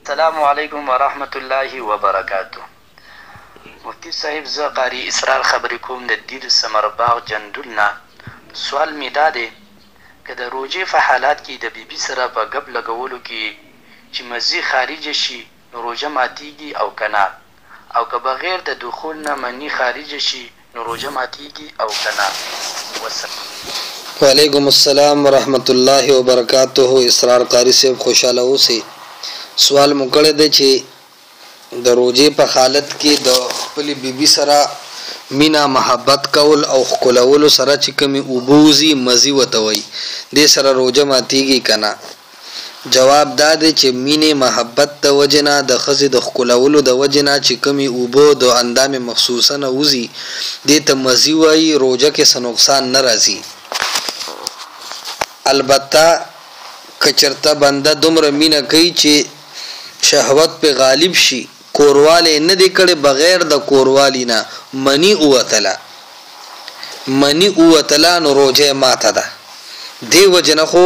السلام علیکم ورحمت الله وبرکاتہ. مفتی صاحب زه قاری اسرار خبرې کوم د دیر ثمر باغ جندولنا. سوال می دا دی که د روژې په حالات کې د بیبي سره په ګپ لګولو کې چې مزي خارجه شي نو روژه ماتیږي او کنه، او که بغیر د دخول نه منی خارجه شي نو روژه ماتیږي او کنه. وعلیکم السلام ورحمت الله وبرکاتہ. اسرار قاری صاحب خوشاله اوسئ. سوال مو کړی دی چې د روژې په حالت کې د خپلې بیبي سره مینا محبت کول او ښکلولو سره چې کومې اوبه وځي مزي ورته وایي، دې سره روژه ماتیږي که نه؟ جواب دا دی چې مینې محبت د وجې نه د ښځې د ښکلولو د وجې نه چې کومې اوبه د اندام مخصوصه نه وځي دې ته مزي وایي، روژه کې څه نقصان نه راځي. البته که چېرته بنده دومره مینه کوي چې شهوت په غالب شي، کوروالی نه دی کړی، بغیر د کوروالی نه منی اوتله نو روژه ماته ده. دې وجې نه خو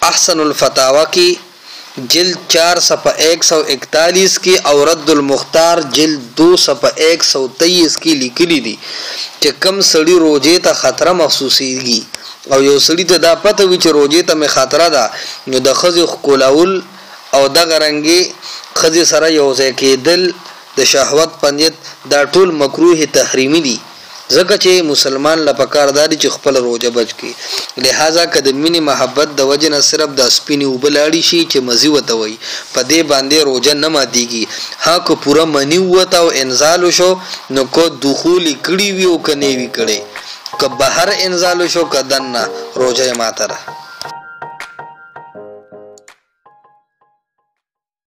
احسن الفتاوا کې جلد 4 صفحه 141 کې او رد المختار جلد 2 صفحه 123 کې لیکلي دي چې کم سړي روژې ته خطره محسوسېږي او یو سړي ته دا پته وي چې روژې ته مې خطره ده، نو د ښځې ښکلول او دغه رنګې ښځې سره یو ځای کېدل د شهوت په نیت دا ټول مکروه تحریمي دي، ځکه چې مسلمان له پکار دا دی چې خپل روژه بچ کړي. لہذا که د مینې محبت د وجې نه صرف د سپینې اوبه لاړې شي چې مزي ورته وایي، په دې باندې روژه نه ماتیږي. ها که پوره مني ووته او انزال وشو نو که دخول یې کړي وي او که نه وي کړی، که بهر انزال وشو که دننه، روژه یې ماته ده.